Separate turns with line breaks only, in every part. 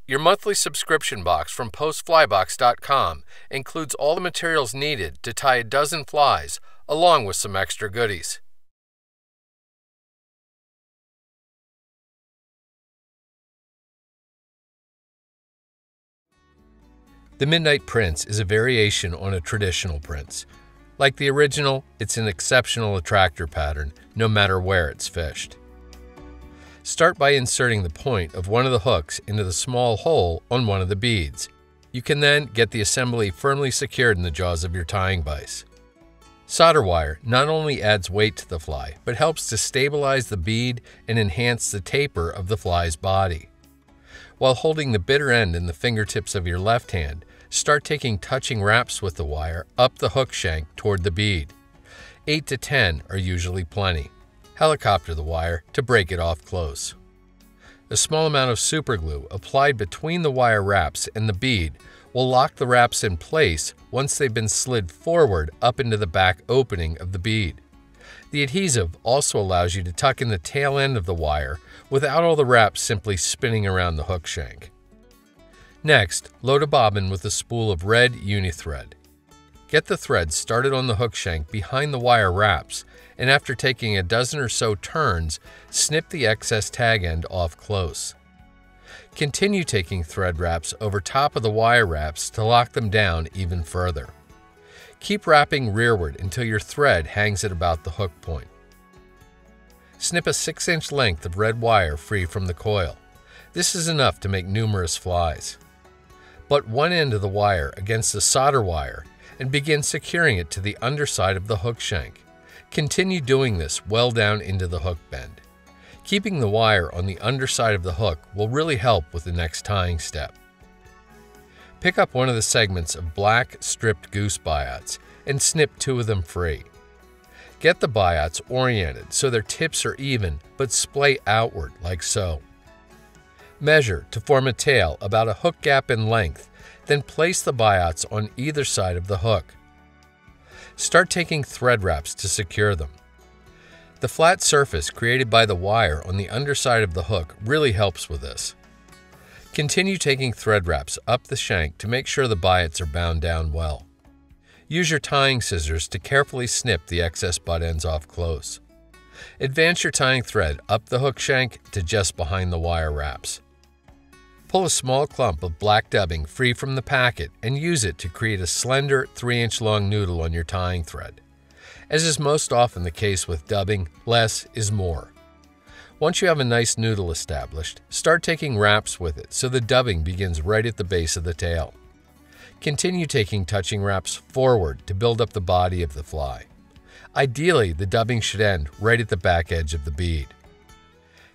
Your monthly subscription box from postflybox.com includes all the materials needed to tie a dozen flies, along with some extra goodies. The Midnight Prince is a variation on a traditional prince. Like the original, it's an exceptional attractor pattern, no matter where it's fished. Start by inserting the point of one of the hooks into the small hole on one of the beads. You can then get the assembly firmly secured in the jaws of your tying vise. Solder wire not only adds weight to the fly, but helps to stabilize the bead and enhance the taper of the fly's body. While holding the bitter end in the fingertips of your left hand, start taking touching wraps with the wire up the hook shank toward the bead. 8 to 10 are usually plenty. Helicopter the wire to break it off close. A small amount of superglue applied between the wire wraps and the bead will lock the wraps in place once they've been slid forward up into the back opening of the bead. The adhesive also allows you to tuck in the tail end of the wire without all the wraps simply spinning around the hook shank. Next, load a bobbin with a spool of red uni-thread. Get the thread started on the hook shank behind the wire wraps, and after taking a dozen or so turns, snip the excess tag end off close. Continue taking thread wraps over top of the wire wraps to lock them down even further. Keep wrapping rearward until your thread hangs at about the hook point. Snip a 6-inch length of red wire free from the coil. This is enough to make numerous flies. Butt one end of the wire against the solder wire and begin securing it to the underside of the hook shank. Continue doing this well down into the hook bend. Keeping the wire on the underside of the hook will really help with the next tying step. Pick up one of the segments of black stripped goose biots and snip 2 of them free. Get the biots oriented so their tips are even but splay outward like so. Measure to form a tail about a hook gap in length, then place the biots on either side of the hook. Start taking thread wraps to secure them. The flat surface created by the wire on the underside of the hook really helps with this. Continue taking thread wraps up the shank to make sure the biots are bound down well. Use your tying scissors to carefully snip the excess butt ends off close. Advance your tying thread up the hook shank to just behind the wire wraps. Pull a small clump of black dubbing free from the packet and use it to create a slender 3-inch long noodle on your tying thread. As is most often the case with dubbing, less is more. Once you have a nice noodle established, start taking wraps with it so the dubbing begins right at the base of the tail. Continue taking touching wraps forward to build up the body of the fly. Ideally, the dubbing should end right at the back edge of the bead.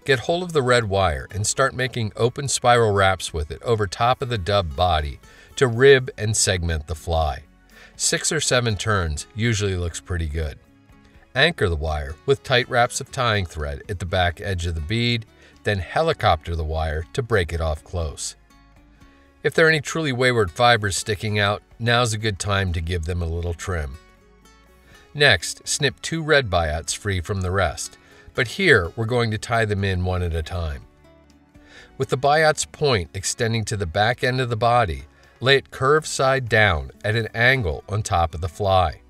Get hold of the red wire and start making open spiral wraps with it over top of the dub body to rib and segment the fly. 6 or 7 turns usually looks pretty good. Anchor the wire with tight wraps of tying thread at the back edge of the bead, then helicopter the wire to break it off close. If there are any truly wayward fibers sticking out, now's a good time to give them a little trim. Next, snip 2 red biots free from the rest, but here we're going to tie them in one at a time. With the biot's point extending to the back end of the body, lay it curved side down at an angle on top of the fly.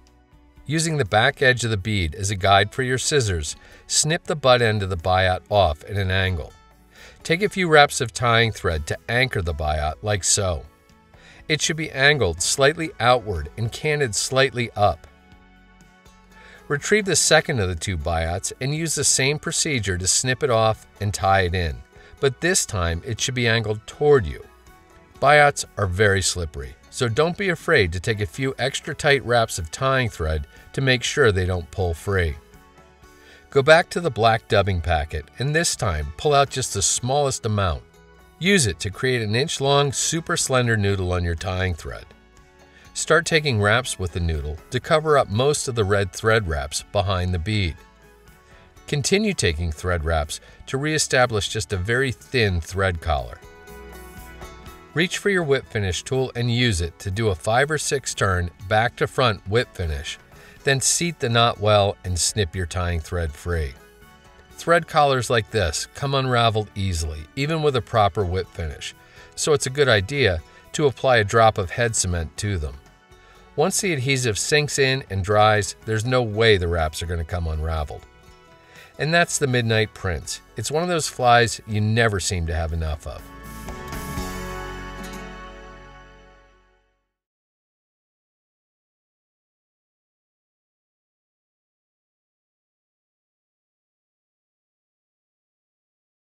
Using the back edge of the bead as a guide for your scissors, snip the butt end of the biot off at an angle. Take a few wraps of tying thread to anchor the biot like so. It should be angled slightly outward and canted slightly up. Retrieve the second of the 2 biots and use the same procedure to snip it off and tie it in, but this time it should be angled toward you. Biots are very slippery, so don't be afraid to take a few extra tight wraps of tying thread to make sure they don't pull free. Go back to the black dubbing packet and this time pull out just the smallest amount. Use it to create an inch-long, super slender noodle on your tying thread. Start taking wraps with the noodle to cover up most of the red thread wraps behind the bead. Continue taking thread wraps to reestablish just a very thin thread collar. Reach for your whip finish tool and use it to do a 5 or 6 turn back to front whip finish, then seat the knot well and snip your tying thread free. Thread collars like this come unraveled easily, even with a proper whip finish, so it's a good idea to apply a drop of head cement to them. Once the adhesive sinks in and dries, there's no way the wraps are going to come unraveled. And that's the Midnight Prince. It's one of those flies you never seem to have enough of.